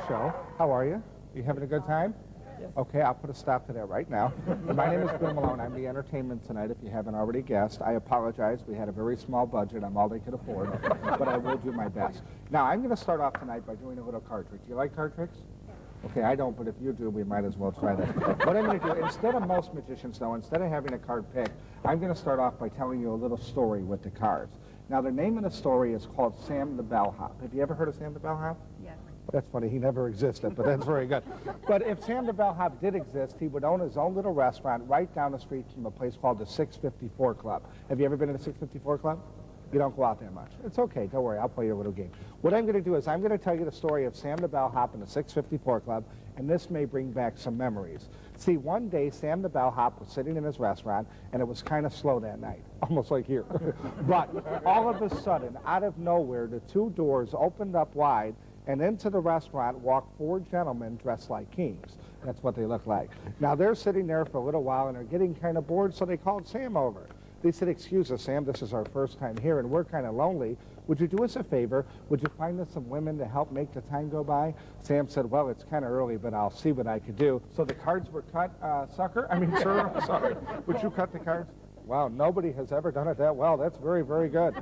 show. How are you? You having a good time? Yes. Okay, I'll put a stop to that right now. My name is Bill Malone. I'm the entertainment tonight, if you haven't already guessed. I apologize. We had a very small budget. I'm all they could afford, but I will do my best. Now, I'm going to start off tonight by doing a little card trick. Do you like card tricks? Okay, I don't, but if you do, we might as well try this. What I'm going to do, instead of most magicians, though, instead of having a card pick, I'm going to start off by telling you a little story with the cards. Now, the name of the story is called Sam the Bellhop. Have you ever heard of Sam the Bellhop? Yes. That's funny. He never existed, but that's very good. But if Sam the Bellhop did exist, he would own his own little restaurant right down the street from a place called the 654 Club. Have you ever been to the 654 Club? You don't go out that much. It's okay. Don't worry. I'll play you a little game. What I'm going to do is I'm going to tell you the story of Sam the Bellhop and the 654 Club, and this may bring back some memories. See, one day Sam the Bellhop was sitting in his restaurant, and it was kind of slow that night, almost like here. But all of a sudden, out of nowhere, the two doors opened up wide, and into the restaurant walked four gentlemen dressed like kings. That's what they look like. Now, they're sitting there for a little while, and they're getting kind of bored, so they called Sam over. They said, "Excuse us, Sam, this is our first time here, and we're kind of lonely. Would you do us a favor? Would you find us some women to help make the time go by?" Sam said, "Well, it's kind of early, but I'll see what I could do." So the cards were cut, sir, I'm sorry. Would you cut the cards? Wow, nobody has ever done it that well. That's very, very good.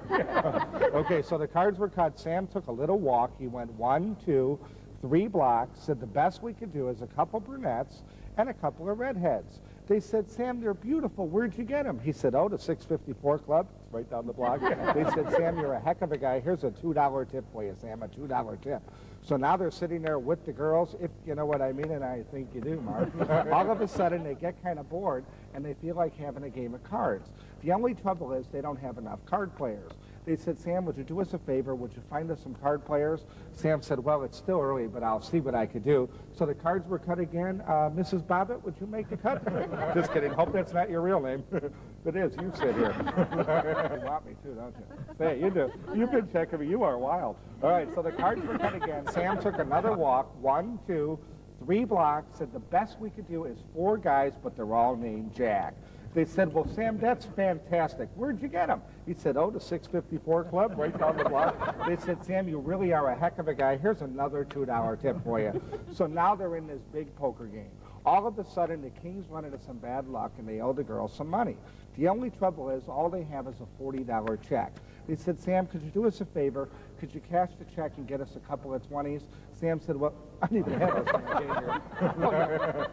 Okay, so the cards were cut. Sam took a little walk. He went 1, 2, 3 blocks, said the best we could do is a couple brunettes and a couple of redheads. They said, "Sam, they're beautiful. Where'd you get them?" He said, "Oh, the 654 Club. It's right down the block." They said, "Sam, you're a heck of a guy. Here's a $2 tip for you, Sam, a $2 tip." So now they're sitting there with the girls, if you know what I mean, and I think you do, Mark. All of a sudden, they get kind of bored, and they feel like having a game of cards. The only trouble is they don't have enough card players. They said, "Sam, would you do us a favor? Would you find us some card players?" Sam said, "Well, it's still early, but I'll see what I could do." So the cards were cut again. Mrs. Bobbitt, would you make the cut? Just kidding. Hope that's not your real name. It is. You sit here. You want me too, don't you? Say, you do. You've been checking me. You are wild. All right, so the cards were cut again. Sam took another walk, 1, 2, 3 blocks, said the best we could do is 4 guys, but they're all named Jack. They said, "Well, Sam, that's fantastic. Where'd you get them?" He said, "Oh, the 654 Club, right down the block." They said, "Sam, you really are a heck of a guy. Here's another $2 tip for you." So now they're in this big poker game. All of a sudden, the kings run into some bad luck, and they owe the girls some money. The only trouble is all they have is a $40 check. They said, "Sam, could you do us a favor? Could you cash the check and get us a couple of 20s? Sam said, "Well, I need to have us when I get here."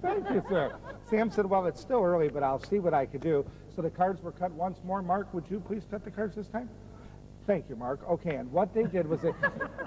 Thank you, sir. Sam said, "Well, it's still early, but I'll see what I could do." So the cards were cut once more. Mark, would you please cut the cards this time? Thank you, Mark. Okay, and what they did was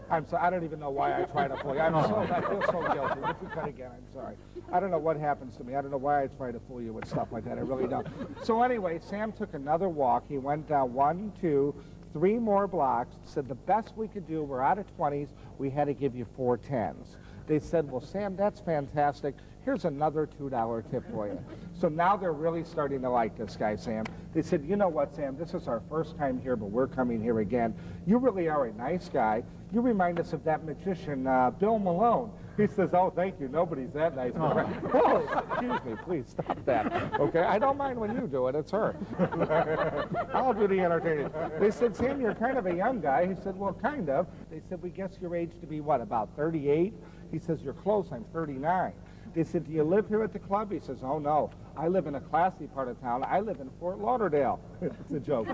I'm sorry, I don't even know why I try to fool you. I feel so guilty. Would you cut again? I'm sorry. I don't know what happens to me. I don't know why I try to fool you with stuff like that. I really don't. So anyway, Sam took another walk. He went down 1, 2, 3 more blocks, said the best we could do, we're out of 20s, we had to give you 4 10s. They said, "Well, Sam, that's fantastic. Here's another $2 tip for you." So now they're really starting to like this guy, Sam. They said, "You know what, Sam, this is our first time here, but we're coming here again. You really are a nice guy. You remind us of that magician, Bill Malone." He says, "Oh, thank you. Nobody's that nice." Oh, excuse me. Please stop that. Okay? I don't mind when you do it. It's her. I'll do the entertaining. They said, "Sam, you're kind of a young guy." He said, "Well, kind of." They said, "We guess your age to be, what, about 38? He says, "You're close. I'm 39. They said, "Do you live here at the club?" He says, "Oh, no. I live in a classy part of town. I live in Fort Lauderdale." It's a joke.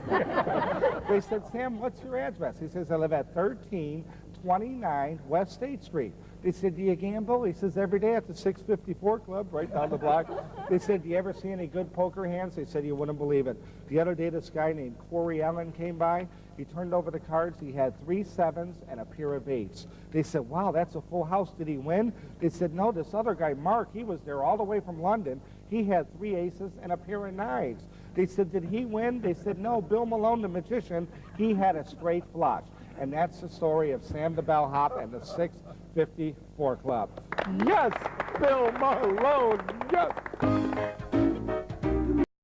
They said, "Sam, what's your address?" He says, "I live at 1329 West State Street." They said, "Do you gamble?" He says, "Every day at the 654 Club, right down the block." They said, "Do you ever see any good poker hands?" They said, "You wouldn't believe it. The other day, this guy named Corey Allen came by. He turned over the cards. He had 3 7s and a pair of 8s. They said, "Wow, that's a full house. Did he win?" They said, "No, this other guy, Mark, he was there all the way from London. He had 3 aces and a pair of 9s. They said, "Did he win?" They said, "No, Bill Malone, the magician, he had a straight flush." And that's the story of Sam the Bellhop and the 654 Club. Yes, Bill Malone, yes!